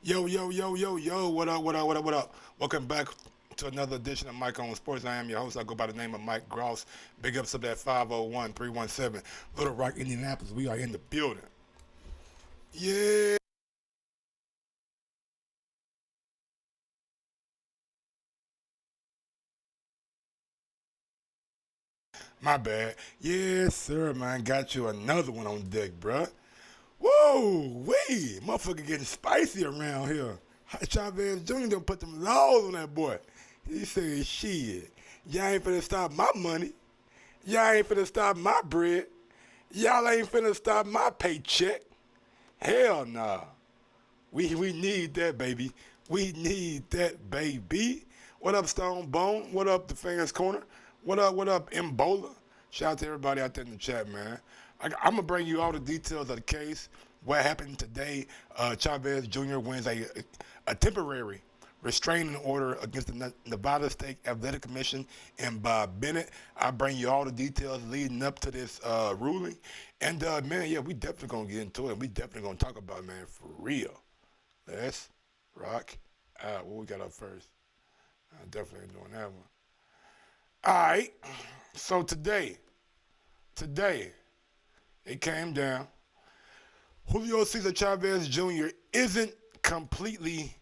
Yo, yo, yo, yo, yo, what up, what up, what up, what up? Welcome back to another edition of Mike on Sports. I am your host. I go by the name of Mike Gross. Big ups up that 501-317 Little Rock, Indianapolis. We are in the building. Yeah, my bad. Yes, sir, man. Got you another one on deck, bruh. Whoa, wait. Motherfucker getting spicy around here. Chavez Jr. done put them laws on that boy. He said, shit, y'all ain't finna stop my money. Y'all ain't finna stop my bread. Y'all ain't finna stop my paycheck. Hell nah. We need that, baby. We need that, baby. What up, Stone Bone? What up, the Fans Corner? What up, Mbola? Shout out to everybody out there in the chat, man. I'm gonna bring you all the details of the case. What happened today? Chavez Jr. wins a temporary restraining order against the Nevada State Athletic Commission and by Bennett. I bring you all the details leading up to this ruling. And man, yeah, we definitely gonna get into it. We definitely gonna talk about it, man, for real. Let's rock out. What we got up first? I definitely ain't doing that one. All right. So today, it came down. Julio Cesar Chavez Jr. isn't completely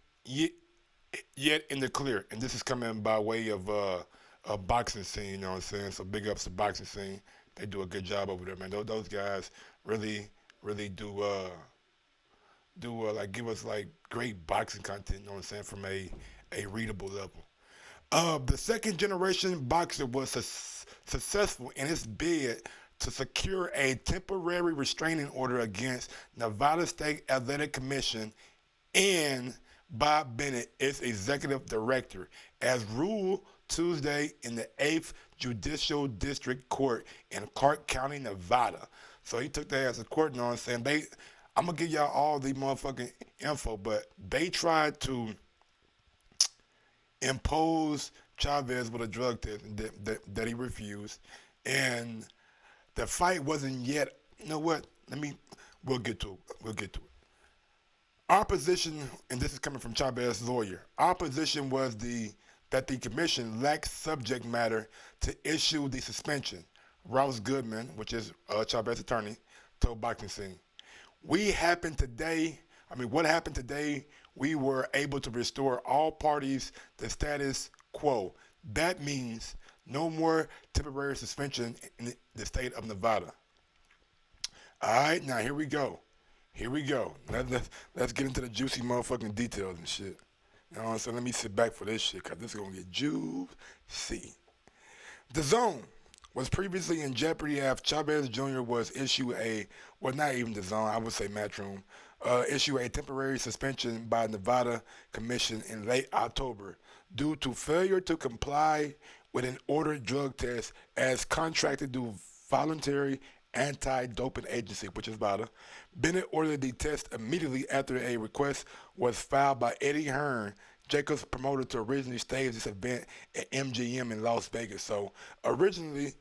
yet in the clear, and this is coming by way of a boxing scene. You know what I'm saying? So big ups to boxing scene. They do a good job over there, man. Those guys really do like give us like great boxing content. You know what I'm saying? From a readable level. The second generation boxer was successful in his bid to secure a temporary restraining order against Nevada State Athletic Commission and Bob Bennett, its executive director, as ruled Tuesday in the 8th Judicial District Court in Clark County, Nevada. So he took that as a court, you know what I'm saying? I'm going to give y'all all the motherfucking info, but they tried to impose Chavez with a drug test that he refused. And the fight wasn't yet, you know what? We'll get to it. We'll get to it. Our position, and this is coming from Chavez's lawyer, our position was that the commission lacked subject matter to issue the suspension. Rouse Goodman, which is Chavez's attorney, told Boxing Scene. What happened today, we were able to restore all parties the status quo. That means no more temporary suspension in the state of Nevada. All right, now here we go. Here we go. Let's get into the juicy motherfucking details and shit. You know what I'm saying? Let me sit back for this shit, because this is going to get juicy. The zone was previously in jeopardy after Chavez Jr. was issued not even the zone, I would say Matchroom, issue a temporary suspension by Nevada Commission in late October due to failure to comply with an ordered drug test as contracted to voluntary anti-doping agency, which is VADA. Bennett ordered the test immediately after a request was filed by Eddie Hearn, Jacobs' promoter, to originally stage this event at MGM in Las Vegas. So originally,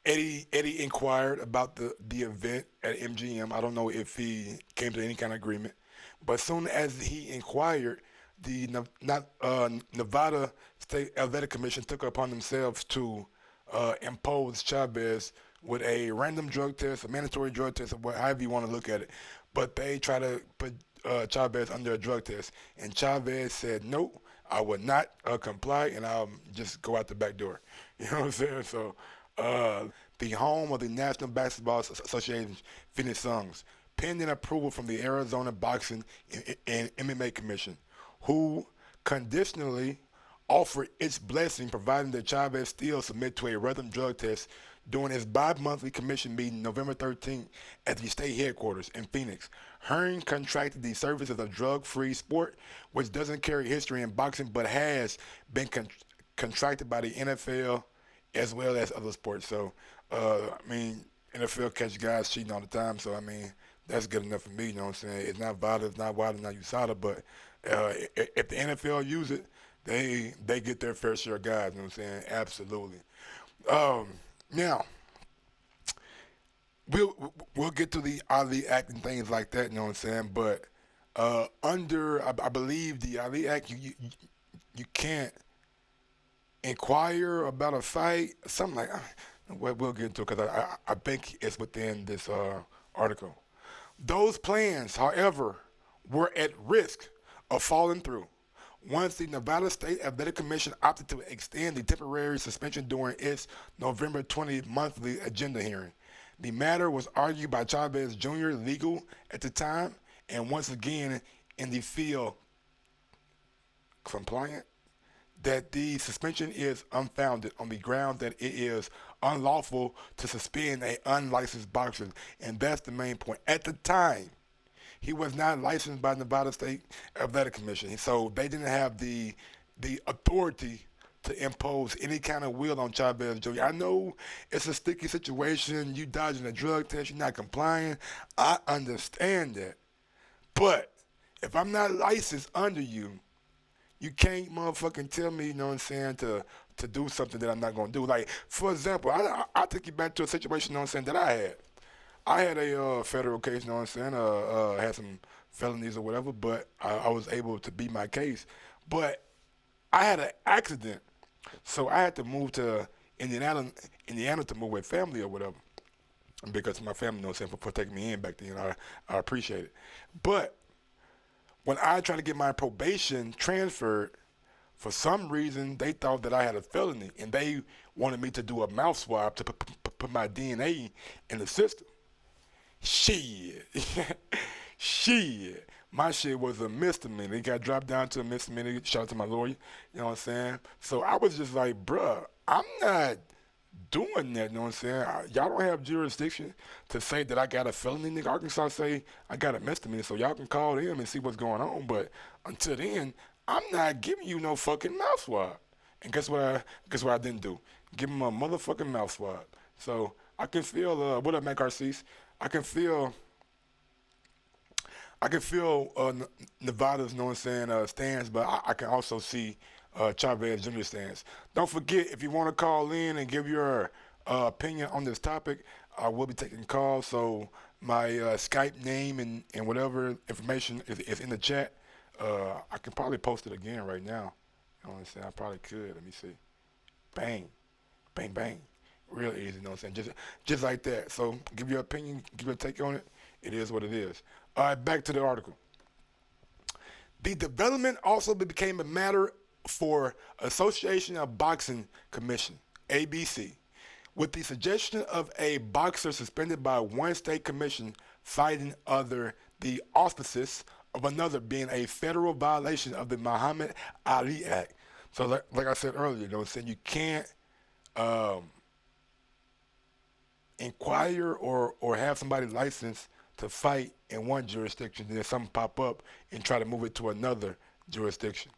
Eddie inquired about the event at MGM. I don't know if he came to any kind of agreement, but soon as he inquired, the Nevada State Athletic Commission took it upon themselves to impose Chavez with a random drug test, a mandatory drug test, or however you want to look at it. But they try to put Chavez under a drug test, and Chavez said, "Nope, I would not comply, and I'll just go out the back door." You know what I'm saying? So, the home of the National Basketball Association Phoenix Suns, pending approval from the Arizona Boxing and MMA Commission, who conditionally offered its blessing providing that Chavez still submit to a random drug test during his bi-monthly commission meeting November 13th at the state headquarters in Phoenix. Hearn contracted the service of a drug-free sport, which doesn't carry history in boxing but has been contracted by the NFL as well as other sports. So, NFL catch guys cheating all the time. So, that's good enough for me. You know what I'm saying? It's not violent, it's not wild, it's not USADA, but if the NFL use it, they get their fair share of guys. You know what I'm saying? Absolutely. Um, Now we'll get to the oddly acting things like that. You know what I'm saying? But Under, I believe, the Ali Act, you can't inquire about a fight, something like. We'll get into it because I think it's within this article. Those plans, however, were at risk of falling through once the Nevada State Athletic Commission opted to extend the temporary suspension during its November 20th monthly agenda hearing. The matter was argued by Chavez Jr., legal at the time, and once again in the field compliant, that the suspension is unfounded on the ground that it is unlawful to suspend a unlicensed boxer, and that's the main point. At the time, he was not licensed by Nevada State Athletic Commission, so they didn't have the authority to impose any kind of will on Chavez Jr. I know it's a sticky situation. You dodging a drug test, you're not complying. I understand that, but if I'm not licensed under you, you can't motherfucking tell me, you know what I'm saying, to do something that I'm not gonna do. Like, for example, I take you back to a situation, you know what I'm saying, that I had. I had a federal case, you know what I'm saying, had some felonies or whatever, but I was able to beat my case. But I had an accident, so I had to move to Indiana, Indiana to move with family or whatever. Because of my family, you know what I'm saying, for taking me in back then, I appreciate it. But when I tried to get my probation transferred, for some reason they thought that I had a felony, and they wanted me to do a mouth swab to put my DNA in the system. Shit, shit. My shit was a misdemeanor. It got dropped down to a misdemeanor. Shout out to my lawyer. You know what I'm saying? So I was just like, bruh, I'm not doing that. You know what I'm saying? Y'all don't have jurisdiction to say that I got a felony. Nigga, Arkansas say I got a misdemeanor, so y'all can call them and see what's going on. But until then, I'm not giving you no fucking mouth swab. And guess what I didn't do? Give him a motherfucking mouth swab. So I can feel what up, Mac Arcees? I can feel Nevada's, you know what I'm saying, stance, but I can also see Chavez Jr. stance. Don't forget, if you want to call in and give your opinion on this topic, I will be taking calls. So my Skype name and whatever information is in the chat. I can probably post it again right now. You know what I'm saying? I probably could. Let me see. Bang, bang, bang. Real easy, you know what I'm saying? Just like that. So give your opinion, give your take on it. It is what it is. All right, back to the article. The development also became a matter for Association of Boxing Commission, ABC, with the suggestion of a boxer suspended by one state commission fighting under the auspices of another being a federal violation of the Muhammad Ali Act. So like I said earlier, you know what I'm saying, you can't um, inquire or have somebody licensed to fight in one jurisdiction, then something pop up and try to move it to another jurisdiction.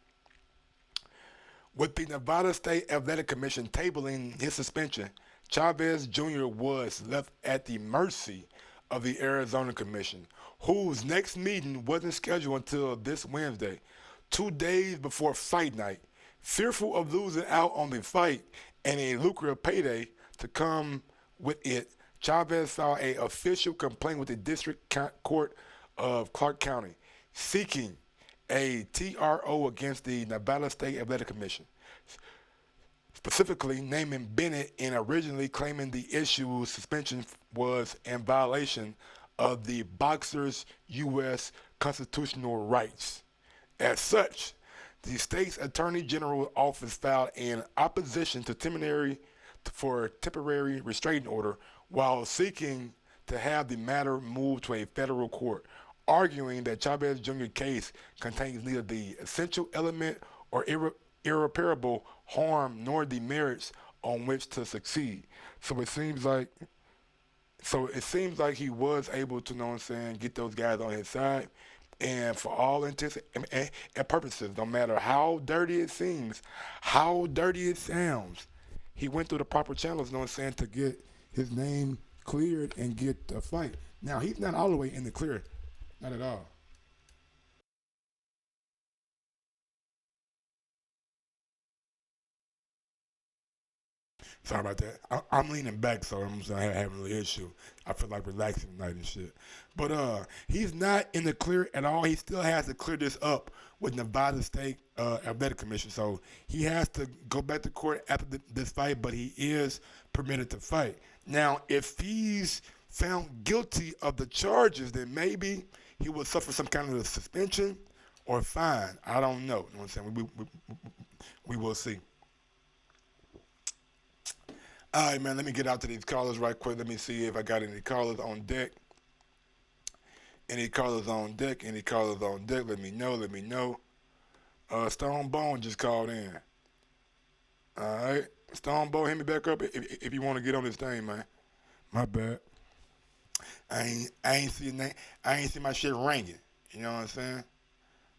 With the Nevada State Athletic Commission tabling his suspension, Chavez Jr. was left at the mercy of the Arizona Commission, whose next meeting wasn't scheduled until this Wednesday, 2 days before fight night. Fearful of losing out on the fight and a lucrative payday to come with it, Chavez filed an official complaint with the District Court of Clark County, seeking a TRO against the Nevada State Athletic Commission, specifically naming Bennett and originally claiming the issue suspension was in violation of the boxer's U.S. constitutional rights. As such, the state's Attorney General office filed an opposition to temporary restraining order while seeking to have the matter moved to a federal court, arguing that Chavez Jr. case contains neither the essential element or irreparable harm nor the merits on which to succeed. So it seems like he was able to, you know what I'm saying, get those guys on his side. And for all intents and purposes, no matter how dirty it seems, how dirty it sounds, he went through the proper channels, you know what I'm saying, to get his name cleared and get the fight. Now, he's not all the way in the clear. Not at all. Sorry about that. I'm leaning back, so I'm having a little issue. I feel like relaxing tonight and shit. But he's not in the clear at all. He still has to clear this up with Nevada State Athletic Commission. So he has to go back to court after this fight, but he is permitted to fight. Now, if he's found guilty of the charges, then maybe he will suffer some kind of a suspension or fine. I don't know. You know what I'm saying? We will see. All right, man. Let me get out to these callers right quick. Let me see if I got any callers on deck. Any callers on deck? Any callers on deck? Let me know. Let me know. Stone Bone just called in. All right. Stone Bone, hit me back up if you want to get on this thing, man. My bad. I ain't see I ain't see my shit ringing. You know what I'm saying?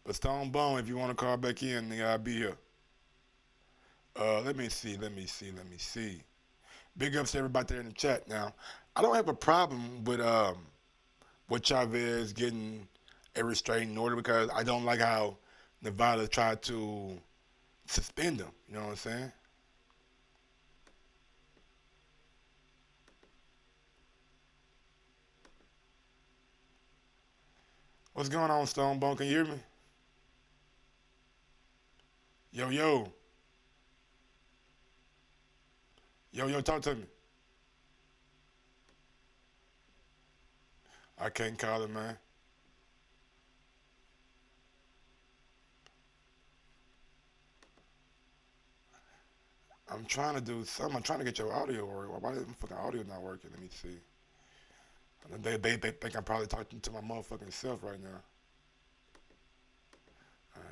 But Stone Bone, if you want to call back in, nigga, I'll be here. Let me see. Let me see. Let me see. Big ups to everybody there in the chat. Now, I don't have a problem with Chavez getting a restraining order because I don't like how Nevada tried to suspend him. You know what I'm saying? What's going on, Stone Bone? Can you hear me? Yo, yo, yo, talk to me. I can't call it, man. I'm trying to do something. I'm trying to get your audio working. Why is my fucking audio not working? Let me see. They think I'm probably talking to my motherfucking self right now.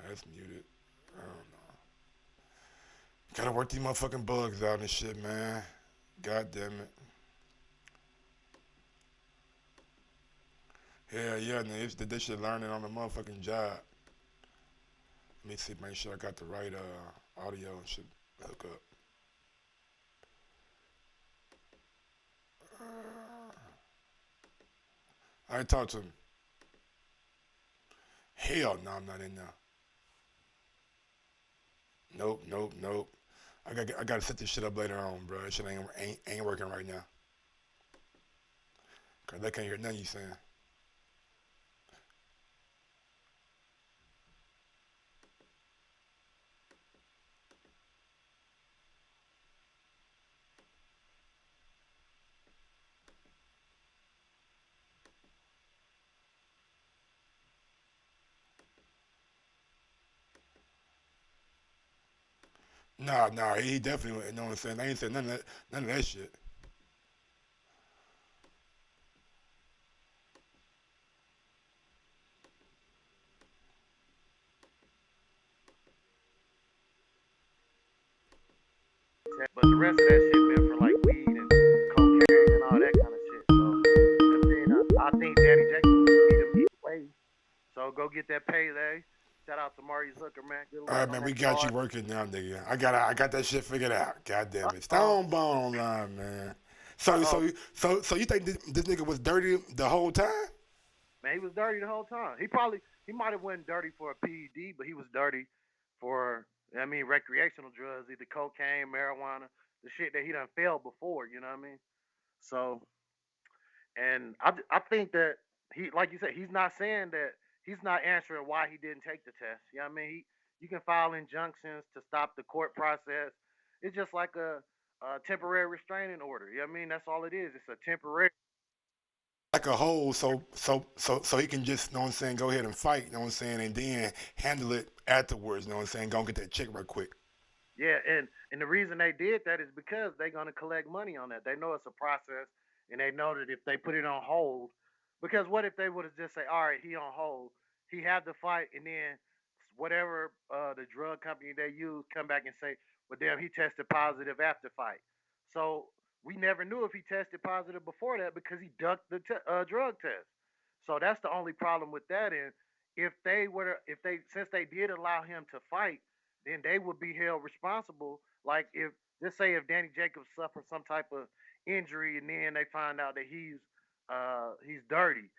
That's muted. I don't know. Gotta work these motherfucking bugs out and shit, man. God damn it. Hell yeah, nigga. They should learn it on the motherfucking job. Let me see, make sure I got the right audio and shit hook up. I ain't talk to him. Hell no, I'm not in there. Nope, nope, nope. I gotta set this shit up later on, bro. This shit ain't working right now. Cause they can't hear nothing you saying. Nah, he definitely, you know what I'm saying? They ain't said none of that shit. But the rest of that shit been for like weed and cocaine and all that kind of shit. So and then I think Danny Jacobs beat him either way. So go get that payday. Shout out to Maurice Hooker, man. Good All luck right, on man, we that got you card. working now, nigga. I got that shit figured out. God damn it, Oh, Stone Bone online, man. So, oh, so, so you think this nigga was dirty the whole time? man, he was dirty the whole time. He might have went dirty for a PED, but he was dirty for recreational drugs, either cocaine, marijuana, the shit that he done failed before. You know what I mean? So And I think that he, like you said, he's not saying that he's not answering why he didn't take the test. You know what I mean? You can file injunctions to stop the court process. It's just like a temporary restraining order. You know what I mean? That's all it is. It's a temporary. Like a whole, so he can just, you know what I'm saying, go ahead and fight, you know what I'm saying, and then handle it afterwards, you know what I'm saying, go and get that check right quick. Yeah, and the reason they did that is because they're gonna collect money on that. They know it's a process, and they know that if they put it on hold, because what if they would have just say, all right, he on hold, he had the fight, and then whatever the drug company they use come back and say, well, damn, he tested positive after fight. So we never knew if he tested positive before that because he ducked the drug test. So that's the only problem with that. And if they, since they did allow him to fight, then they would be held responsible. Like if, let's say, if Danny Jacobs suffered some type of injury and then they find out that he's dirty,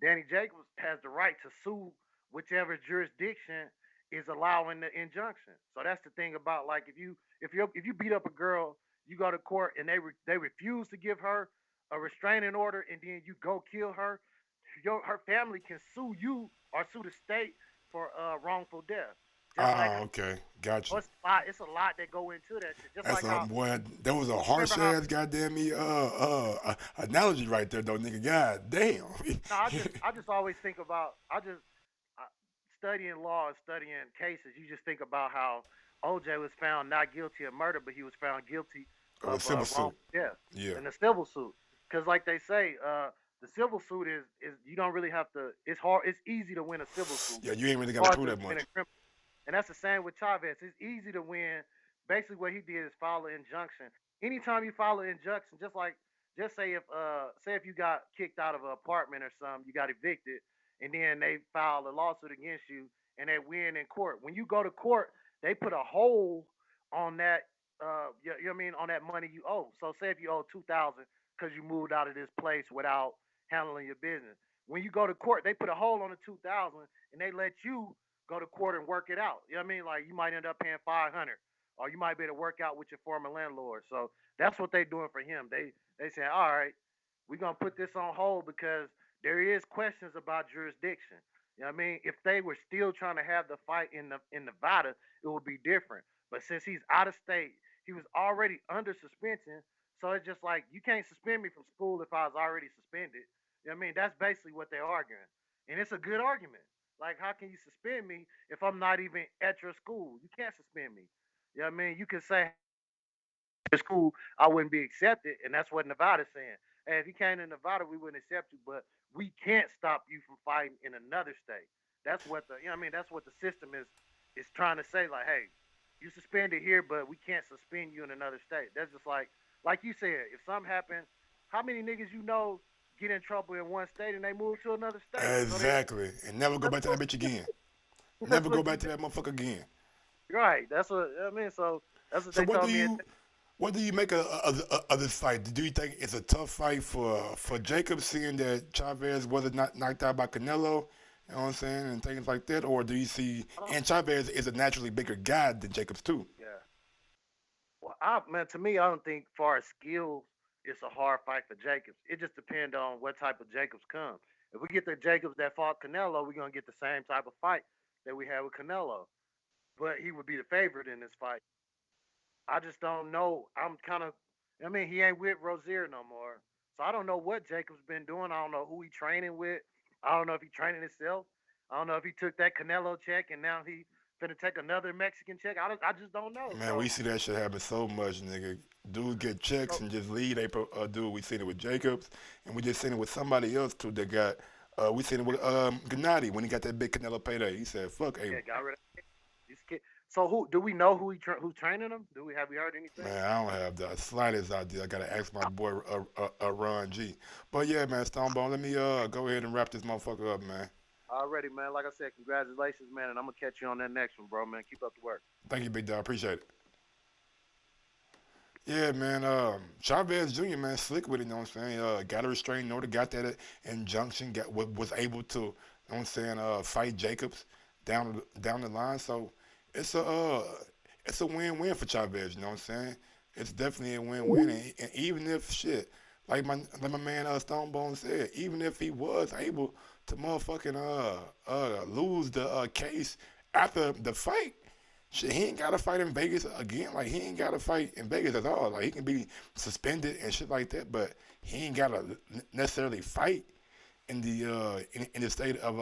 Danny Jacobs has the right to sue whichever jurisdiction is allowing the injunction. So that's the thing about, like, if you beat up a girl you go to court and they refuse to give her a restraining order, and then you go kill her, her family can sue you or sue the state for wrongful death. Just like Ah, okay, got oh, you. it's a lot that go into that shit. Just That's like a how boy. That was a remember harsh how ass goddamn me analogy right there, though, nigga. God damn. no, I just always think about I, studying law and studying cases. You just think about how OJ was found not guilty of murder, but he was found guilty It was of civil suit. wrongful death Yeah. in the civil suit. Because like they say, the civil suit is you don't really have to. It's hard. It's easy to win a civil suit. Yeah, you ain't really got to Hard prove to that win a much. criminal. And that's the same with Chavez. It's easy to win. Basically, what he did is file an injunction. Anytime you file an injunction, just say if you got kicked out of an apartment or something, you got evicted, and then they file a lawsuit against you and they win in court. When you go to court, they put a hold on that. You know what I mean, on that money you owe. So say if you owe 2,000 because you moved out of this place without handling your business. When you go to court, they put a hold on the 2,000 and they let you go to court and work it out. You know what I mean? Like you might end up paying 500, or you might be able to work out with your former landlord. So that's what they're doing for him. They say, all right, we're gonna put this on hold because there is questions about jurisdiction. You know what I mean? If they were still trying to have the fight in Nevada, it would be different. But since he's out of state, he was already under suspension. So it's just like you can't suspend me from school if I was already suspended. You know what I mean? That's basically what they're arguing. And it's a good argument. Like, how can you suspend me if I'm not even at your school? You can't suspend me. You know what I mean? You can say school, I wouldn't be accepted, and that's what Nevada's saying. Hey, if you came to Nevada, we wouldn't accept you, but we can't stop you from fighting in another state. That's what the you know what I mean. That's what the system is trying to say. Like, hey, you suspended here, but we can't suspend you in another state. That's just like you said. If something happens, how many niggas you know get in trouble in one state and they move to another state? So they Exactly. And never go back to that bitch again. that's Never go what back to that motherfucker again. right. That's what I mean. So that's what So they told me. what do you make of this fight? Do you think it's a tough fight for Jacob, seeing that Chavez wasn't not knocked out by Canelo? You know what I'm saying, and things like that, or do you see? I don't, And Chavez is a naturally bigger guy than Jacobs too. yeah. Well, man, to me, I don't think far as skills, it's a hard fight for Jacobs. It just depends on what type of Jacobs come. If we get the Jacobs that fought Canelo, we're gonna get the same type of fight that we had with Canelo. But he would be the favorite in this fight. I just don't know. I'm kind of, I mean, he ain't with Rozier no more, so I don't know what Jacobs been doing. I don't know who he training with. I don't know if he training himself. I don't know if he took that Canelo check and now he finna take another Mexican check. I just don't know. Man, we see that shit happen so much, nigga. Dudes get checks So and just leave. They do. We seen it with Jacobs, and we just seen it with somebody else too that got. We seen it with Gennady when he got that big Canelo payday. He said, "Fuck, hey, yeah, got rid of these kids. So who do we know who's training them? Do we have we heard anything? man, I don't have the slightest idea. I gotta ask my boy Ron G." But yeah, man, Stonebone, let me go ahead and wrap this motherfucker up, man. Already, man. Like I said, congratulations, man, and I'm gonna catch you on that next one, bro, man. Keep up the work. Thank you, big dog. Appreciate it. Yeah, man. Chavez Jr. man, slick with it. You know what I'm saying? Got a restraining order, got that injunction, was able to, you know what I'm saying, fight Jacobs down the line. So it's a win-win for Chavez. You know what I'm saying? It's definitely a win-win. And even if shit, like my man Stonebone said, even if he was able to motherfucking lose the case after the fight. Shit, he ain't got to fight in Vegas again. Like, he ain't got to fight in Vegas at all. Like, he can be suspended and shit like that, but he ain't got to necessarily fight in the state of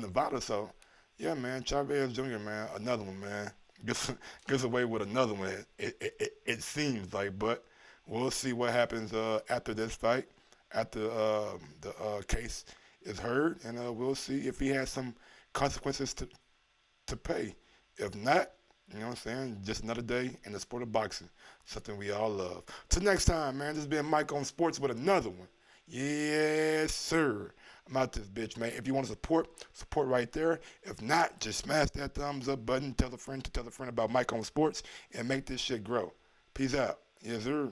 Nevada. So, yeah, man, Chavez Jr., man, another one, man. Gets away with another one, it seems like. But we'll see what happens after this fight, after the case is heard, and we'll see if he has some consequences to pay. If not, you know what I'm saying? Just another day in the sport of boxing. Something we all love. Till next time, man. This has been Mike on Sports with another one. Yes, sir. I'm out this bitch, man. If you want to support right there. If not, just smash that thumbs up button. Tell a friend about Mike on Sports and make this shit grow. Peace out. Yes, sir.